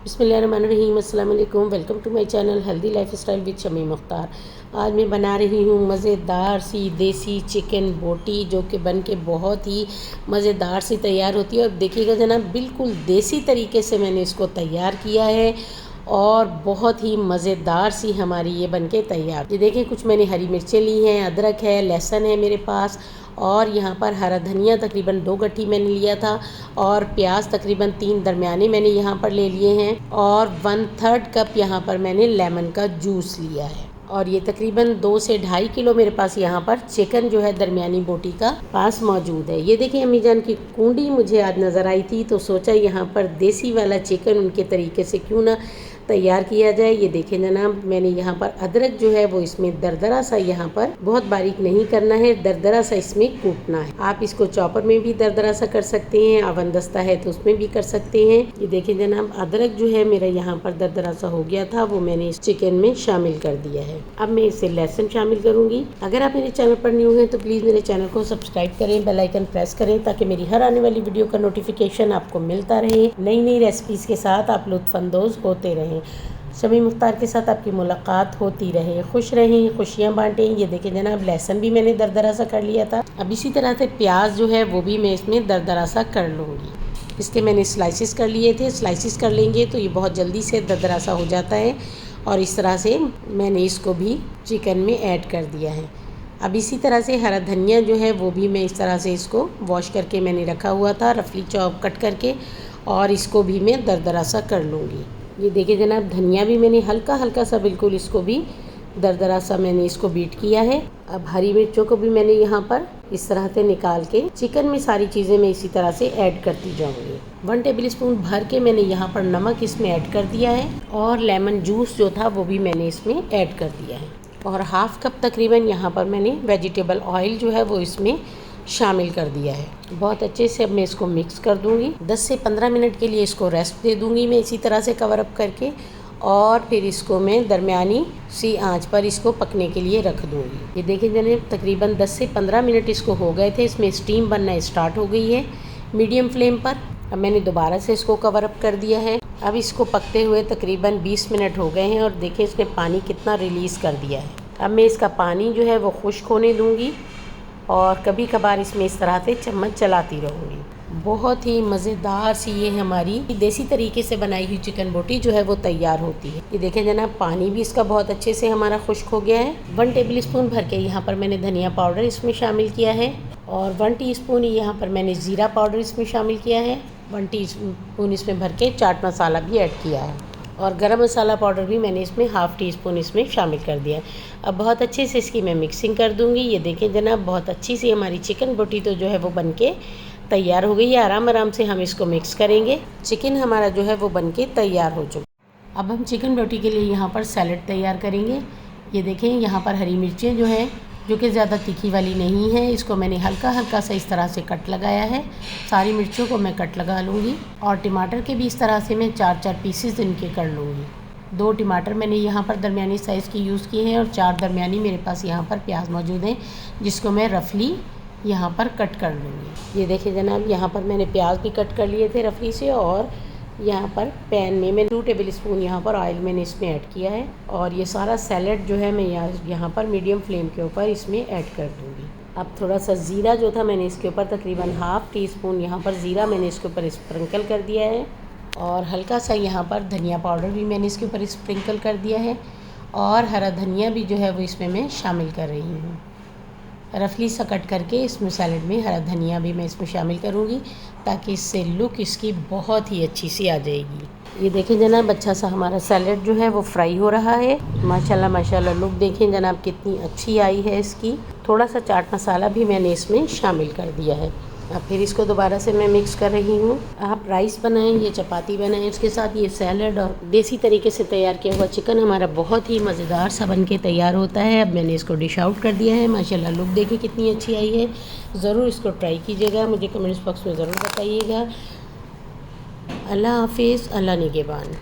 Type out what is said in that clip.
बिस्मिल्लाहिर्रहमानिर्रहीम, अस्सलाम वालेकुम। Welcome to my channel healthy lifestyle with Shami Mukhtar. आज मैं बना रही हूँ मज़ेदार सी देसी चिकन बोटी, जो कि बन के बहुत ही मज़ेदार सी तैयार होती है। और देखिएगा जनाब, बिल्कुल देसी तरीके से मैंने इसको तैयार किया है और बहुत ही मज़ेदार सी हमारी ये बन के तैयार। ये देखें, कुछ मैंने हरी मिर्चें ली हैं, अदरक है, लहसुन है मेरे पास, और यहाँ पर हरा धनिया तकरीबन 2 गट्ठी मैंने लिया था, और प्याज तकरीबन 3 दरमियाने मैंने यहाँ पर ले लिए हैं, और 1/3 कप यहाँ पर मैंने लेमन का जूस लिया है। और ये तकरीबन 2 से 2.5 किलो मेरे पास यहाँ पर चिकन जो है दरमियानी बोटी का पास मौजूद है। ये देखिए, अम्मी जान की कुंडी मुझे आज नज़र आई थी, तो सोचा यहाँ पर देसी वाला चिकन उनके तरीके से क्यों ना तैयार किया जाए। ये देखें जनाब, मैंने यहाँ पर अदरक जो है वो इसमें दरदरा सा, यहाँ पर बहुत बारीक नहीं करना है, दरदरा सा इसमें कूटना है। आप इसको चॉपर में भी दरदरा सा कर सकते हैं, अवन दस्ता है तो उसमें भी कर सकते हैं। ये देखें जनाब, अदरक जो है मेरा यहाँ पर दरदरा सा हो गया था, वो मैंने इस चिकन में शामिल कर दिया है। अब मैं इससे लहसुन शामिल करूँगी। अगर आप मेरे चैनल पर न्यू हैं तो प्लीज़ मेरे चैनल को सब्सक्राइब करें, बेल आइकन प्रेस करें, ताकि मेरी हर आने वाली वीडियो का नोटिफिकेशन आपको मिलता रहे। नई नई रेसिपीज़ के साथ आप लुत्फ़अंदोज़ होते रहें, शमी मुख्तार के साथ आपकी मुलाकात होती रहे। खुश रहें, खुशियाँ बांटें। ये देखें जनाब, लहसुन भी मैंने दरदरा सा कर लिया था। अब इसी तरह से प्याज जो है वो भी मैं इसमें दरदरा सा कर लूँगी। इसके मैंने स्लाइसिस कर लिए थे। स्लाइसिस कर लेंगे तो ये बहुत जल्दी से दरदरा सा हो जाता है। और इस तरह से मैंने इसको भी चिकन में ऐड कर दिया है। अब इसी तरह से हरा धनिया जो है वो भी मैं इस तरह से इसको वॉश करके मैंने रखा हुआ था, रफली चॉप कट करके, और इसको भी मैं दरदरा सा कर लूँगी। ये देखिए जनाब, धनिया भी मैंने हल्का हल्का सा बिल्कुल इसको भी दरदरा सा मैंने इसको बीट किया है। अब हरी मिर्चों को भी मैंने यहाँ पर इस तरह से निकाल के चिकन में सारी चीज़ें मैं इसी तरह से ऐड करती जाऊँगी। 1 टेबल स्पून भर के मैंने यहाँ पर नमक इसमें ऐड कर दिया है, और लेमन जूस जो था वो भी मैंने इसमें ऐड कर दिया है, और 1/2 कप तकरीबन यहाँ पर मैंने वेजिटेबल ऑयल जो है वो इसमें शामिल कर दिया है। बहुत अच्छे से अब मैं इसको मिक्स कर दूंगी। 10 से 15 मिनट के लिए इसको रेस्ट दे दूंगी मैं इसी तरह से कवर अप करके, और फिर इसको मैं दरमियानी सी आंच पर इसको पकने के लिए रख दूंगी। ये देखिए जनाब, तकरीबन 10 से 15 मिनट इसको हो गए थे। इसमें स्टीम बनना स्टार्ट हो गई है मीडियम फ्लेम पर। अब मैंने दोबारा से इसको कवर अप कर दिया है। अब इसको पकते हुए तकरीबन 20 मिनट हो गए हैं, और देखिए इसने पानी कितना रिलीज़ कर दिया है। अब मैं इसका पानी जो है वो खुश्क होने दूँगी, और कभी कभार इसमें इस तरह से चम्मच चलाती रहूँगी। बहुत ही मज़ेदार सी ये हमारी देसी तरीके से बनाई हुई चिकन बोटी जो है वो तैयार होती है। ये देखें जनाब, पानी भी इसका बहुत अच्छे से हमारा खुश्क हो गया है। 1 टेबल स्पून भर के यहाँ पर मैंने धनिया पाउडर इसमें शामिल किया है, और 1 टीस्पून यहाँ पर मैंने ज़ीरा पाउडर इसमें शामिल किया है। 1 टीस्पून इसमें भर के चाट मसाला भी ऐड किया है, और गरम मसाला पाउडर भी मैंने इसमें 1/2 टीस्पून इसमें शामिल कर दिया है। अब बहुत अच्छे से इसकी मैं मिक्सिंग कर दूंगी। ये देखें जनाब, बहुत अच्छी सी हमारी चिकन बोटी तो जो है वो बनके तैयार हो गई है। आराम आराम से हम इसको मिक्स करेंगे। चिकन हमारा जो है वो बनके तैयार हो चुका। अब हम चिकन बोटी के लिए यहाँ पर सैलड तैयार करेंगे। ये देखें, यहाँ पर हरी मिर्चें जो है, जो कि ज़्यादा तीखी वाली नहीं है, इसको मैंने हल्का हल्का सा इस तरह से कट लगाया है। सारी मिर्चों को मैं कट लगा लूँगी, और टमाटर के भी इस तरह से मैं 4-4 पीसेस इनके कर लूँगी। 2 टमाटर मैंने यहाँ पर दरमियानी साइज़ की यूज़ किए हैं, और 4 दरमियानी मेरे पास यहाँ पर प्याज मौजूद हैं, जिसको मैं रफली यहाँ पर कट कर लूँगी। ये देखिए जनाब, यहाँ पर मैंने प्याज भी कट कर लिए थे रफली से, और यहाँ पर पैन में मैं 2 टेबल स्पून यहाँ पर ऑयल मैंने इसमें ऐड किया है, और ये सारा सैलड जो है मैं यहाँ पर मीडियम फ्लेम के ऊपर इसमें ऐड कर दूँगी। अब थोड़ा सा ज़ीरा जो था मैंने इसके ऊपर तकरीबन 1/2 टीस्पून यहाँ पर ज़ीरा मैंने इसके ऊपर स्प्रिंकल कर दिया है, और हल्का सा यहाँ पर धनिया पाउडर भी मैंने इसके ऊपर स्प्रिंकल कर दिया है, और हरा धनिया भी जो है वो इसमें मैं शामिल कर रही हूँ। रफली सा कट करके इसमें सैलड में हरा धनिया भी मैं इसमें शामिल करूँगी, ताकि इससे लुक इसकी बहुत ही अच्छी सी आ जाएगी। ये देखें जनाब, अच्छा सा हमारा सैलड जो है वो फ्राई हो रहा है। माशाल्लाह माशाल्लाह, लुक देखें जनाब कितनी अच्छी आई है इसकी। थोड़ा सा चाट मसाला भी मैंने इसमें शामिल कर दिया है। अब फिर इसको दोबारा से मैं मिक्स कर रही हूँ। आप राइस बनाएं, ये चपाती बनाएं, उसके साथ ये सैलड और देसी तरीके से तैयार किया हुआ चिकन हमारा बहुत ही मज़ेदार सा बन के तैयार होता है। अब मैंने इसको डिश आउट कर दिया है। माशाल्लाह, लुक देखिए कितनी अच्छी आई है। ज़रूर इसको ट्राई कीजिएगा, मुझे कमेंट्स बॉक्स में ज़रूर बताइएगा। अल्लाह हाफिज़, अल्लाह निगहबान।